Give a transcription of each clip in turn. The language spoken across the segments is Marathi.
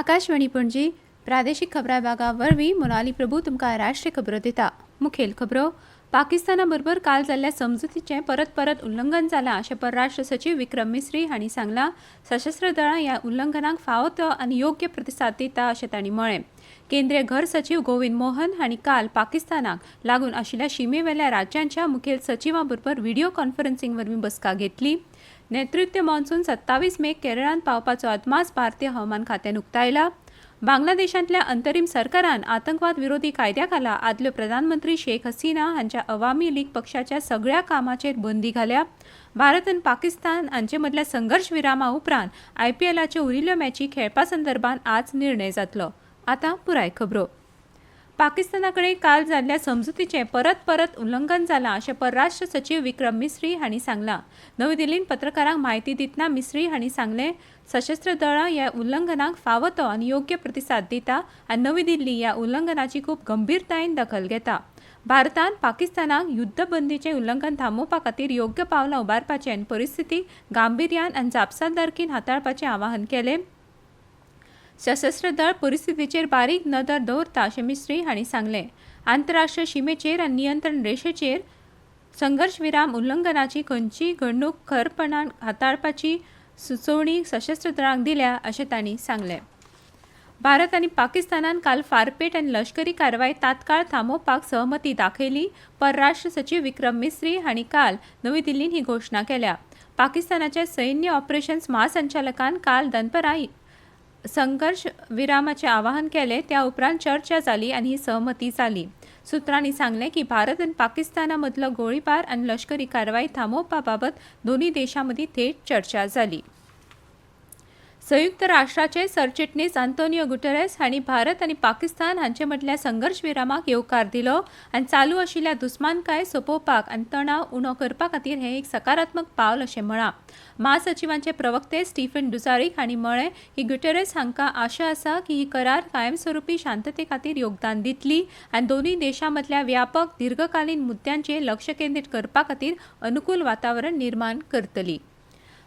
आकाशवाणी पणजी प्रादेशीक खबरां विभागा वरवीं मोनाली प्रभू तुमकां राष्ट्रीय खबरो दिता। मुखेल खबरो पाकिस्ताना बरोबर काल जाल्ल्या समजुतीचें परत उल्लंघन जालां अशें परराष्ट्र सचिव विक्रम मिस्री हांणी सांगलां। सशस्त्र दळां ह्या उल्लंघनाक फावो तो आनी योग्य प्रतिसाद दिता अशें तांणी म्हळें। केंद्रीय घर सचिव गोविंद मोहन हांणी काल पाकिस्तानाक लागून आशिल्ल्या शिमेवेल्या राज्यांच्या मुखेल सचिवां बरोबर व्हिडिओ कॉन्फरन्सिंग वरवीं बसका घेतली। नैऋत्य मॉन्सून 27 मेक केरळांत पावपाचो अदमास भारतीय हवामान खात्यान उक्तायला। बांगलादेशांतल्या अंतरीम सरकारान आतंकवाद विरोधी कायद्या खाला आदल्यो प्रधानमंत्री शेख हसीना हांच्या अवामी लीग पक्षाच्या सगळ्या कामाचेर बंदी घाल्या। भारत आनी पाकिस्तान हांचे मदल्या संघर्श विरामा उपरांत IPLाच्यो उरिल्ल्यो मॅची खेळपा संदर्भात आज निर्णय जातलो। आतां पुराय खबरो पाकिस्ताना कडेन काल जाल्ल्या समजुतीचें परत उल्लंघन जालां अशें परराष्ट्र सचिव विक्रम मिस्री हांणी सांगलां। नवी दिल्लींत पत्रकारांक म्हायती दितना मिस्री हांणी सांगलें, सशस्त्र दळां ह्या उल्लंघनाक फावो तो आनी योग्य प्रतिसाद दिता आनी नवी दिल्ली ह्या उल्लंघनाची खूब गंभीरतायेन दखल घेता। भारतान पाकिस्तानाक युद्धबंदीचें उल्लंघन थांबोवपा खातीर योग्य पावलां उबारपाचें आनी परिस्थिती गांभीर्यान आनी जापसालदारकीन हाताळपाचें आवाहन केलें। सशस्त्र दळ परिस्थितीचेर बारीक नदर दवरता अशें मिस्री हांणी सांगलें। आंतरराष्ट्रीय शिमेचेर आनी नियंत्रण रेषेचेर संघर्श विराम उल्लंघनाची खंयचीय घडणूक खरपणान हाताळपाची सुचोवणी सशस्त्र दळांक दिल्या अशें तांणी सांगलें। भारत आनी पाकिस्तानान काल फारपेट आनी लश्करी कारवाय तात्काळ थांबोवपाक सहमती दाखयली। परराष्ट्र सचिव विक्रम मिस्री हांणी काल नवी दिल्लींत ही घोशणा केल्या। पाकिस्तानाच्या सैन्य ऑपरेशन्स महासंचालकान काल दनपारां संघर्ष विरामाचें आवाहन केलें, त्या उपरांत चर्चा जाली आनी ही सहमती जाली। सुत्रांनी सांगलें की भारत आनी पाकिस्ताना मदलो गोळीबार आनी लश्करी कारवाय थांबोवपा बाबत दोनूय देशां मदीं थेट चर्चा जाली। संयुक्त राष्ट्राचे सरचिटणीस आंतोनियो गुटेरेस हांणी भारत आनी पाकिस्तान हांचे मदल्या संघर्श विरामाक येवकार दिलो आनी चालू आशिल्ल्या दुस्मानकाय सोंपोवपाक आनी तणाव उणो करपा खातीर हें एक सकारात्मक पावल अशें म्हळां। महासचिवांचे प्रवक्ते स्टीफन डुजारिक हांणी म्हळें की गुटेरेस हांकां आशा आसा की ही करार कायमस्वरुपी शांतते खातीर योगदान दितली आनी दोनूय देशां मदल्या व्यापक दीर्घकालीन मुद्द्यांचेर लक्ष केंद्रीत करपा खातीर अनुकूल वातावरण निर्माण करतली।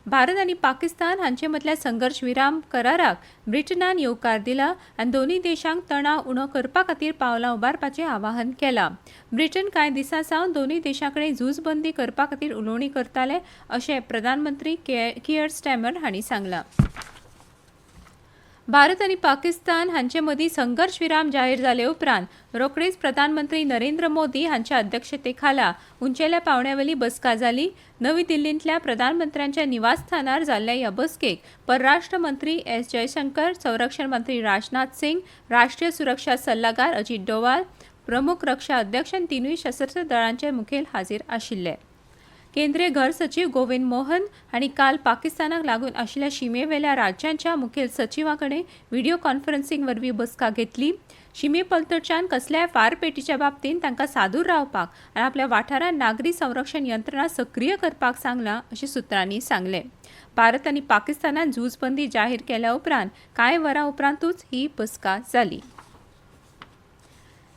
भारत आनी पाकिस्तान हांचे मदल्या संघर्श विराम कराराक ब्रिटनान येवकार दिला आनी दोनूय देशांक तणाव उणो करपा खातीर पावलां उबारपाचें आवाहन केलां। ब्रिटन कांय दिसां सावन दोनूय देशां कडेन झूजबंदी करपा खातीर उलोवणी करताले अशें प्रधानमंत्री कियर स्टॅमर हांणी सांगलां। भारत आनी पाकिस्तान हांचे मदीं संघर्श विराम जाहीर जाले उपरांत रोखडीच प्रधानमंत्री नरेंद्र मोदी हांच्या अध्यक्षतेखाला उंचेल्या पावंड्यावेली बसका जाली। नवी दिल्लींतल्या प्रधानमंत्र्यांच्या निवासस्थानार जाल्ल्या ह्या बसकेक परराष्ट्र मंत्री S जयशंकर, संरक्षण मंत्री राजनाथ सिंग, राष्ट्रीय सुरक्षा सल्लागार अजित डोवाल, प्रमुख रक्षा अध्यक्ष आनी तिनूय सशस्त्र दळांचे मुखेल हाजीर आशिल्ले। केंद्रीय घर सचिव गोविंद मोहन हांणी काल पाकिस्तानाक लागून आशिल्ल्या शिमेवेल्या राज्यांच्या मुखेल सचिवां कडेन व्हिडिओ कॉन्फरन्सिंग वरवीं बसका घेतली। शिमे पलतडच्यान कसल्याय फारपेटीच्या बाबतींत तांकां सादूर रावपाक आनी आपल्या वाठारांत नागरी संरक्षण यंत्रणा सक्रीय करपाक सांगलां अशें सुत्रांनी सांगलें। भारत आनी पाकिस्तानान झूजबंदी जाहीर केल्या उपरांत कांय वरां उपरांतूच ही बसका जाली।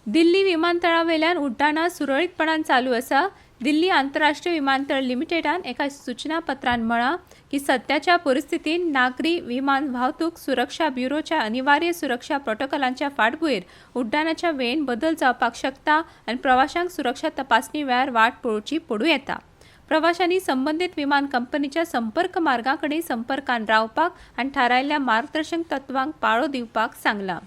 दिल्ली विमानतळावेल्यान उड्डाणां सुरळीतपणान चालू आसा। दिल्ली आंतरराष्ट्रीय विमानतळ लिमिटेडान एका सूचनापत्रांत म्हळां की सध्याच्या परिस्थितीत नागरी विमान वाहतूक सुरक्षा ब्युरोच्या अनिवार्य सुरक्षा प्रोटोकॉलांच्या फाटभुंयेर उड्डाणाच्या वेळेन बदल जावपाक शकता आनी प्रवाशांक सुरक्षा तपासणी वेळार वाट पळोवची पडूं येता। प्रवाशांनी संबंदीत विमान कंपनीच्या संपर्क मार्गां कडेन संपर्कान रावपाक आनी थारायल्ल्या मार्गदर्शक तत्वांक पाळो दिवपाक सांगलां।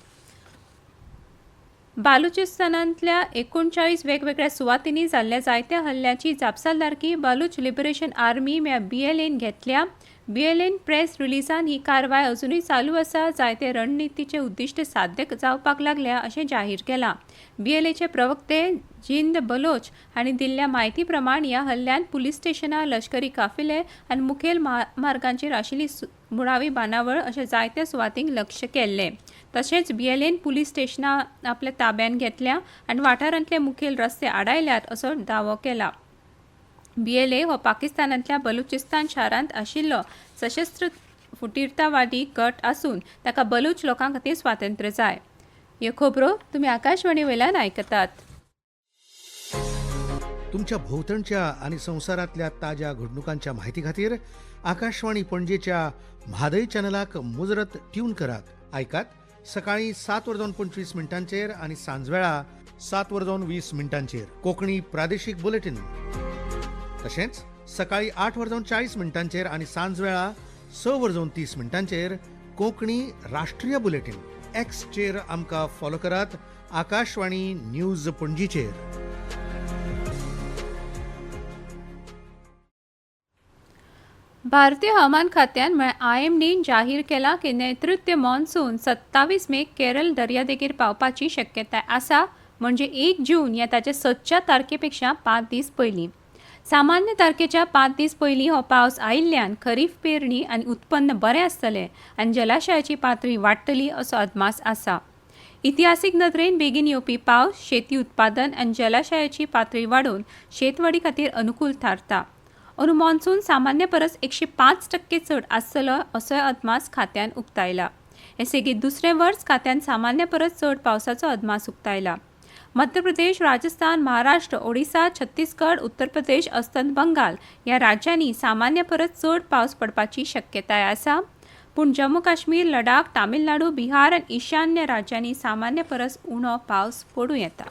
बालुचिस्तानांतल्या 39 वेगवेगळ्या सुवातींनी जाल्ल्या जायत्या हल्ल्याची जापसालदारकी बालूच लिबरेशन आर्मी BLAन घेतल्या। BLAन प्रेस रिलीजान ही कारवाय अजूनय चालू आसा, जायते रणनीतीचे उद्दिश्ट साध्य जावपाक लागल्या अशें जाहीर केलां। BLAचे प्रवक्ते जिंद बलोच हांणी दिल्ल्या म्हायती प्रमाण ह्या हल्ल्यान पुलीस स्टेशनां, लश्करी काफिले आनी मुखेल मार्गांचेर आशिल्ली मुळावी बांदावळ अशा जायत्या सुवातींक लक्ष्य केल्लें। तशेंच BLAन पुलीस स्टेशनां आपल्या ताब्यान घेतल्या आनी वाठारांतले मुखेल रस्ते आडायल्यात असो दावो केला। BLA हो पाकिस्तानांतल्या बलुचिस्तान शारांत आशिल्लो सशस्त्र फुटीरतावादी गट आसून ताका बलूच लोकां खातीर स्वातंत्र्य जाय। ह्यो खबरो तुमी आकाशवाणी वयल्यान आयकतात। तुमच्या भोवतणच्या आणि संवसारातल्या ताज्या घडणुकांच्या माहिती खातीर आकाशवाणी पणजेच्या म्हादय चॅनलाक मुजरत ट्यून करात, ऐकात सकाळी 7:25 आणि सांजवेळा 7:20 कोकणी प्रादेशीक बुलेटिन. तशेंच सकाळी 8:40 आणि सांजवेळा 6:30 कोंकणी राष्ट्रीय बुलेटिन. एक्सचेर आमकां फॉलो करात. आकाशवाणी न्यूज पणजीचेर. भारतीय हवामान खात्यान IMDन जाहीर केला की नैऋत्य मॉन्सून 27 मे केरळ दर्यादेगेर पावपाची शक्यताय आसा, म्हणजे 1 जून ह्या ताच्या सदच्या तारखेपेक्षा 5 दीस पयलीं. सामान्य तारखेच्या 5 दीस पयलीं हो पावस आयिल्ल्यान खरीफ पेरणी आनी उत्पन्न बरें आसतलें आनी जलाशयाची पातळी वाडटली असो अदमास आसा. इतिहासीक नदरेन बेगीन येवपी पावस शेती उत्पादन आनी जलाशयाची पातळी वाडोवन शेतवडी खातीर अनुकूल थारता. अंदू मॉन्सून सामान्य परस 105% चड आसतलो असोय अदमास खात्यान उक्तायला. हे सेगीत दुसरें वर्स खात्यान सामान्य परस चड पावसाचो अदमास उक्तायला. मध्य प्रदेश, राजस्थान, महाराष्ट्र, ओडिशा, छत्तीसगड, उत्तर प्रदेश, अस्तंत बंगाल ह्या राज्यांनी सामान्य परस चड पावस पडपाची शक्यताय आसा. पूण जम्मू काश्मीर, लडाख, तामिळनाडू, बिहार आनी ईशान्य राज्यांनी सामान्य परस उणो पावस पडूं येता.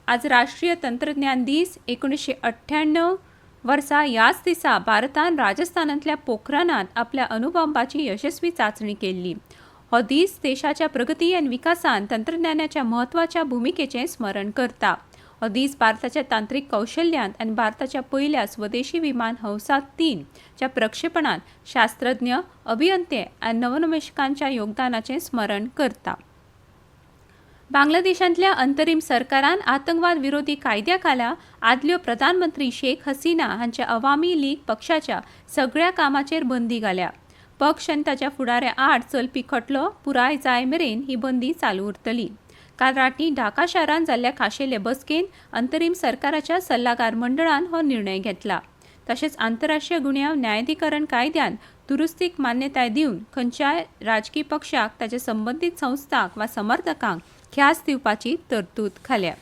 आज राष्ट्रीय तंत्रज्ञान दीस. 1998 वर्सा ह्याच दिसा भारतान राजस्थानांतल्या पोखरानांत आपल्या अणुबॉम्बाची यशस्वी चांचणी केल्ली. हो दीस देशाच्या प्रगती आनी विकासान तंत्रज्ञानाच्या म्हत्वाच्या भुमिकेचें स्मरण करता. हो दीस भारताच्या तांत्रीक कौशल्यांत आनी भारताच्या पयल्या स्वदेशी विमान हंसा-3 च्या प्रक्षेपणांत शास्त्रज्ञ, अभियंते आनी नवोन्मेशकांच्या योगदानाचें स्मरण करता. बांगलादेशांतल्या अंतरीम सरकारान आतंकवाद विरोधी कायद्या खाला आदल्यो प्रधानमंत्री शेख हसीना हांच्या अवामी लीग पक्षाच्या सगळ्या कामाचेर बंदी घाल्या. पक्ष आनी ताच्या फुडाऱ्या आड चलपी खटलो पुराय जाय मेरेन ही बंदी चालू उरतली. काल रातीं ढाका शारांत जाल्ल्या खाशेले बसकेन अंतरीम सरकाराच्या सल्लागार मंडळान हो निर्णय घेतला. तशेंच आंतरराष्ट्रीय गुन्यांव न्यायाधिकरण कायद्यान दुरुस्तीक मान्यताय दिवन खंयच्याय राजकी पक्षाक ताच्या संबंदीत संस्थांक वा समर्थकांक ख्यास्त दिवपाची तरतूद घाल्या.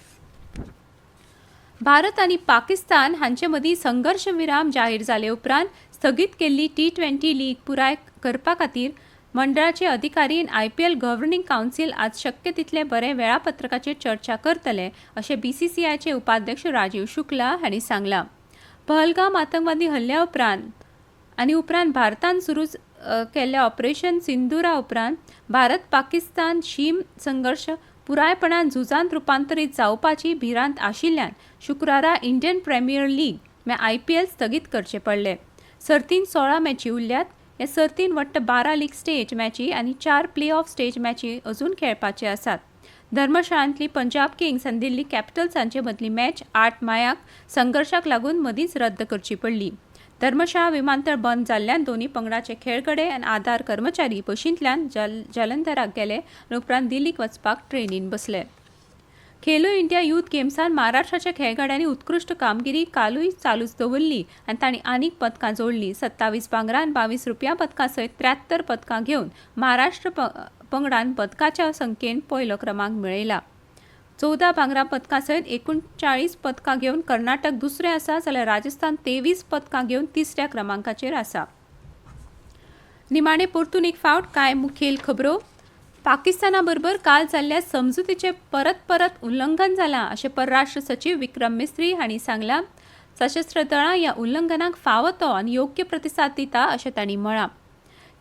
भारत आनी पाकिस्तान हांचे मदीं संघर्श विराम जाहीर जाले उपरांत स्थगीत केल्ली T20 लीग पुराय करपा खातीर मंडळाचे अधिकारी आनी IPL गव्हर्निंग कावन्सील आज शक्य तितले बरे वेळापत्रकाचेर चर्चा करतले अशें BCCIचे उपाध्यक्ष राजीव शुक्ला हांणी सांगलां. पहलगाम आतंकवादी हल्ल्या उपरांत भारतान सुरू केल्ल्या ऑपरेशन सिंदुरा उपरांत भारत पाकिस्तान शीम संघर्श पुरायपणान झुजांत रुपांतरीत जावपाची भिरांत आशिल्ल्यान शुक्रारा इंडियन प्रीमियर लीग IPL स्थगीत करचे पडले. सर्तीन 16 मॅची उरल्यात. हे सर्तीन वट्ट 12 लीग स्टेज मॅची आनी 4 प्ले ऑफ स्टेज मॅची अजून खेळपाचे आसात. धर्मशाळांतली पंजाब किंग्स आनी दिल्ली कॅपिटल्सांचे मदली मॅच 8 मायाक संघर्शाक लागून मदींच रद्द करची पडली. धर्मशाळा विमानतळ बंद जाल्ल्यान दोन्ही पंगडाचे खेळगडे आनी आधार कर्मचारी बशींतल्यान जलंधराक गेले आनी उपरांत दिल्लीक वचपाक ट्रेनीन बसले. खेलो इंडिया यूथ गेम्सान महाराष्ट्राच्या खेळगड्यांनी उत्कृश्ट कामगिरी कालूय चालूच दवरली आनी तांणी आनीक पदकां जोडली. 27 भांगरा आनी 22 रुपया पदकां सयत 73 पदकां घेवन महाराष्ट्र पंगडान पदकाच्या संख्येन पयलो क्रमांक मेळयला. 14 भांगरा पदकां सयत 39 पदकां घेवन कर्नाटक दुसरे आसा, जाल्यार राजस्थान 23 पदकां घेवन तिसऱ्या क्रमांकाचेर आसा. निमाणे परतून एक फावट कांय मुखेल खबरो. पाकिस्ताना बरोबर काल जाल्ल्या समजुतीचे परत उल्लंघन जालां अशें परराष्ट्र सचिव विक्रम मिस्री हांणी सांगलां. सशस्त्र दळां ह्या उल्लंघनाक फावो तो आनी योग्य प्रतिसाद दिता अशें तांणी म्हळां.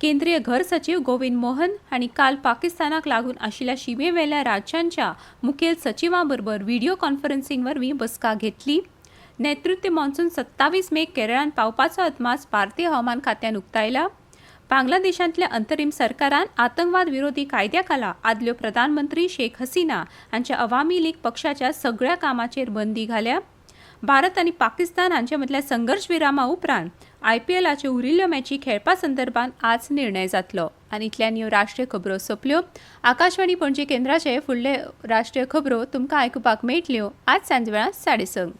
केंद्रीय घर सचिव गोविंद मोहन हांणी काल पाकिस्तानाक लागून आशिल्ल्या शिमेवेल्या राज्यांच्या मुखेल सचिवां बरोबर व्हिडिओ कॉन्फरन्सिंग वरवीं बसका घेतली. नैऋत्य मॉन्सून 27 मे केरळांत पावपाचो अदमास भारतीय हवामान खात्यान उक्तायला. बांगलादेशांतल्या अंतरीम सरकारान आतंकवाद विरोधी कायद्या खाला आदल्यो प्रधानमंत्री शेख हसीना हांच्या अवामी लीग पक्षाच्या सगळ्या कामाचेर बंदी घाल्या. भारत आनी पाकिस्तान हांचे मदल्या संघर्श विरामा उपरांत IPLाच्यो उरिल्ल्यो मॅची खेळपा संदर्भात आज निर्णय जातलो. आनी इतल्यान ह्यो राष्ट्रीय खबरो सोंपल्यो. आकाशवाणी पणजी केंद्राचे फुडले राष्ट्रीय खबरो तुमकां आयकुपाक मेळटल्यो आज सांजवेळा 6:30.